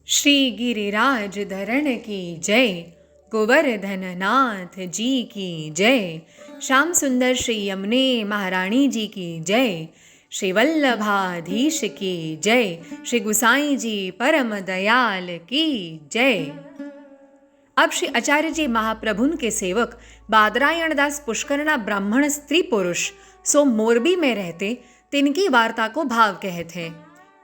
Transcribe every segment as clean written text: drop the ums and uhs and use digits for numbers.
श्री गिरिराज धरण की जय, गोवर्धन नाथ जी की जय, श्याम सुंदर श्री यमुने महारानी जी की जय, श्री वल्लभाधीश की जय, श्री गुसाई जी परम दयाल की जय। अब श्री आचार्य जी महाप्रभुन के सेवक बादरायण दास पुष्करणा ब्राह्मण स्त्री पुरुष सो मोरबी में रहते, तिनकी वार्ता को भाव कहते हैं।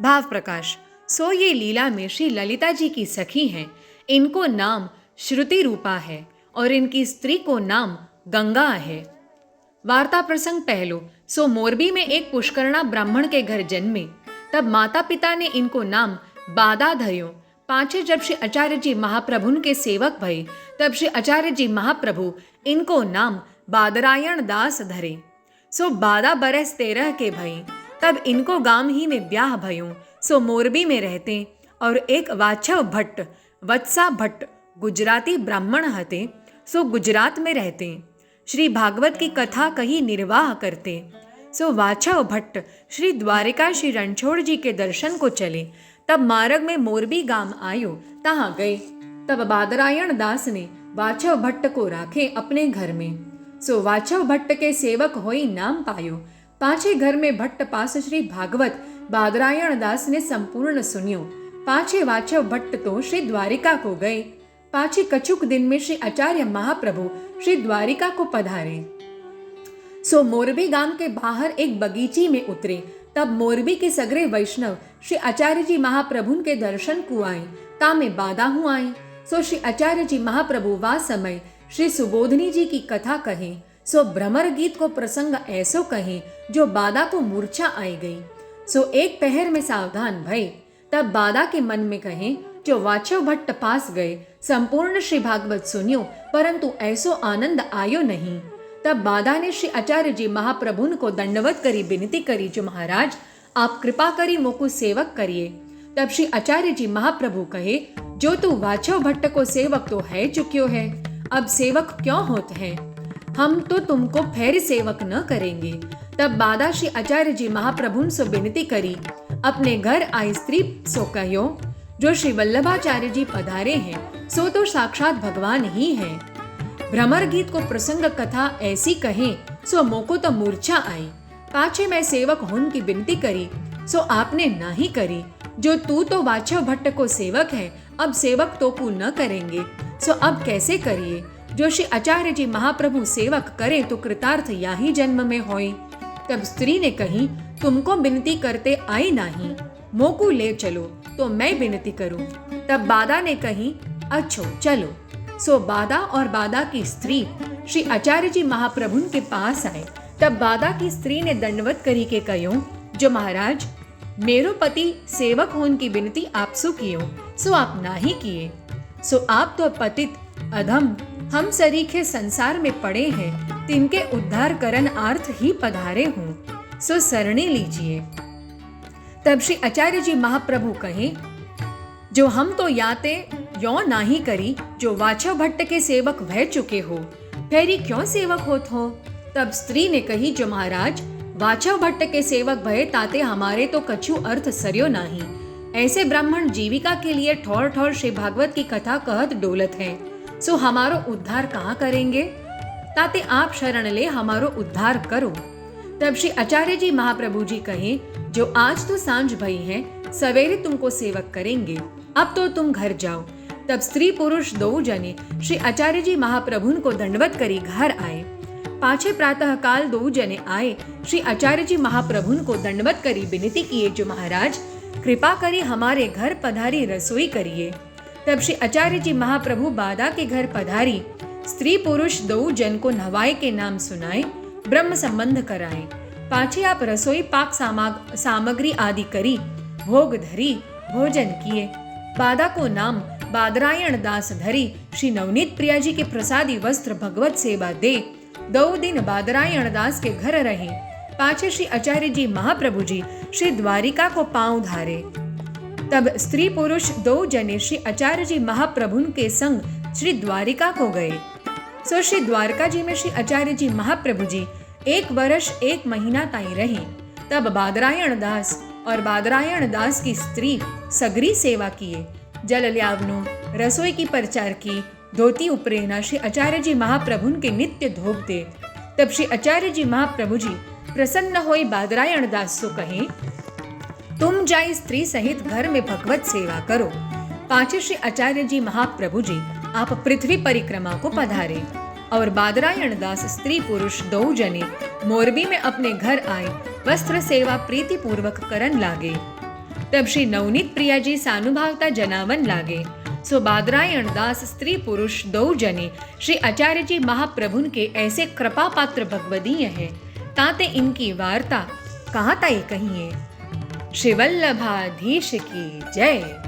भाव प्रकाश। सो ये लीला में श्री ललिता जी की सखी हैं। इनको नाम श्रुति रूपा है और इनकी स्त्री को नाम गंगा है। वार्ता प्रसंग पहलो। सो मोरबी में एक पुष्करणा ब्राह्मण के घर जन्मे, तब माता पिता ने इनको नाम बादा धर्यो। पाछे जब श्री आचार्य जी महाप्रभुन के सेवक भये, तब श्री आचार्य जी महाप्रभु इनको नाम बादरायण दास धरे। सो 12 बरस 13 के भई, तब इनको गांव ही में ब्याह भयो। सो मोरबी में रहते और एक वाछव भट्ट वत्सा भट्ट गुजराती ब्राह्मण हते। सो गुजरात में रहते, श्री भागवत की कथा कही निर्वाह करते। सो वाछव भट्ट श्री द्वारिका श्री रणछोड़ जी के दर्शन को चले, तब मार्ग में मोरबी गांव आयो, तहाँ गए। तब बादरायण दास ने वाछव भट्ट को राखे अपने घर में। सो वाछव भट्ट के सेवक होई नाम पायो। पाछे घर में भट्ट पास श्री भागवत बादरायण दास ने संपूर्ण सुनियो। पाछे वाछव भट्ट तो श्री द्वारिका को गए। पाछे कछुक दिन में श्री आचार्य महाप्रभु श्री द्वारिका को पधारे। सो मोरबी गांव के बाहर एक बगीची में उतरे। तब मोरबी के सगरे वैष्णव श्री आचार्य जी महाप्रभु के दर्शन को आए, तामे बाधा हूँ आई। सो श्री आचार्य जी महाप्रभु वा समय श्री सुबोधनी जी की कथा कहे। सो भ्रमर गीत को प्रसंग ऐसो कहे, जो बाधा को मूर्छा आई गई। सो एक पहर में सावधान भय। तब बाधा के मन में कहे, जो वाछव भट्ट पास गए, संपूर्ण श्री भागवत सुनियो, परंतु ऐसो आनंद आयो नहीं। तब बाधा ने श्री आचार्य जी महाप्रभुन को दंडवत करी विनती करी, जो महाराज आप कृपा करी मोकु सेवक करिए। तब श्री आचार्य जी महाप्रभु कहे, जो तू वाछव भट्ट को सेवक तो है चुक्यो है, अब सेवक क्यों होत है, हम तो तुमको फिर सेवक न करेंगे। तब बाधा श्री आचार्य जी महाप्रभुन से विनती करी, अपने घर आई स्त्री सो कहो, जो श्री वल्लभाचार्य जी पधारे हैं, सो तो साक्षात भगवान ही है। भ्रमर गीत को प्रसंग कथा ऐसी कहे, सो मोको तो मूर्छा आई। पाछे मैं सेवक होन की विनती करी, सो आपने नाही करी। जो तू तो वाछव भट्ट को सेवक है, अब सेवक तो को न करेंगे, सो अब कैसे करिए। जो श्री आचार्य जी महाप्रभु सेवक करे तो कृतार्थ या ही जन्म में होए। तब स्त्री ने कही, तुमको विनती करते आई नहीं, मोकू ले चलो तो मैं विनती करूं। तब बाधा ने कही, अच्छो चलो। सो बाधा और बाधा की स्त्री श्री आचार्य जी महाप्रभु के पास आए। तब बाधा की स्त्री ने दंडवत करी के कहो, जो महाराज मेरो पति सेवक होन की विनती आपसु कियो, सो आप नाही किए। सो आप तो पतित अधम हम सरीखे संसार में पड़े हैं, तिनके उद्धार करन अर्थ ही पधारे हूँ, सो सरणी लीजिए। तब श्री आचार्य जी महाप्रभु कहे, जो हम तो याते यो नाही करी, जो वाछव भट्ट के सेवक भय चुके हो, फेरी क्यों सेवक होत हो। तब स्त्री ने कही, जो महाराज वाछव भट्ट के सेवक भय ताते हमारे तो कछु अर्थ सरयो नाही। ऐसे ब्राह्मण जीविका के लिए ठौर ठौर श्री भागवत की कथा कहत डोलत है, सो हमारो उद्धार कहाँ करेंगे। ताते आप शरण ले हमारो उद्धार करो। तब श्री आचार्य जी महाप्रभु जी कहे, जो आज तो सांझ भई है, सवेरे तुमको सेवक करेंगे, अब तो तुम घर जाओ। तब स्त्री पुरुष दो जने श्री आचार्य जी महाप्रभुन को दंडवत करी घर आए। पाछे प्रातः काल 2 जने आए, श्री आचार्य जी महाप्रभुन को दंडवत करी विनती किए, जो महाराज कृपा करी हमारे घर पधारी रसोई करिए। तब श्री आचार्य जी महाप्रभु बाधा के घर पधारी, स्त्री पुरुष 2 जन को नवाए के नाम सुनाए, ब्रह्म संबंध कराए। पाछे आप रसोई पाक सामग्री आदि करी, भोग धरी, भोजन किए। बाधा को नाम बादरायण दास धरी, श्री नवनीत प्रिया जी के प्रसादी वस्त्र भगवत सेवा दे 2 दिन बादरायण दास के घर रहे। पाछे श्री आचार्य जी महाप्रभु जी श्री द्वारिका को पांव धारे। तब स्त्री पुरुष 2 जने श्री आचार्य जी महाप्रभुन के संग श्री द्वारिका को गए। सो श्री द्वारका जी में श्री आचार्य जी महाप्रभु जी 1 वर्ष 1 महीना ताई रहे। तब बादरायण दास और बादरायण दास की स्त्री सगरी सेवा किए। जल ल्यावनु रसोई की परचार की धोती उपरेना श्री आचार्य जी महाप्रभुन के नित्य धोप दे। तब श्री आचार्य जी महाप्रभु जी प्रसन्न होई बादरायण दास सो कहे, तुम जाई स्त्री सहित घर में भगवत सेवा करो। पाछे श्री आचार्य जी महाप्रभु जी आप पृथ्वी परिक्रमा को पधारे और बादरायण दास स्त्री पुरुष दो जने मोरबी में अपने घर आए वस्त्र सेवा प्रीति पूर्वक करन लागे। तब श्री नवनीत प्रिया जी सानुभावता जनावन लागे। सो बादरायण दास स्त्री पुरुष दो जने श्री आचार्य जी महाप्रभुन के ऐसे कृपा पात्र भगवदीय हैं, ताते इनकी वार्ता कहाँ ताई कहिए। श्री वल्लभाधीश की जय।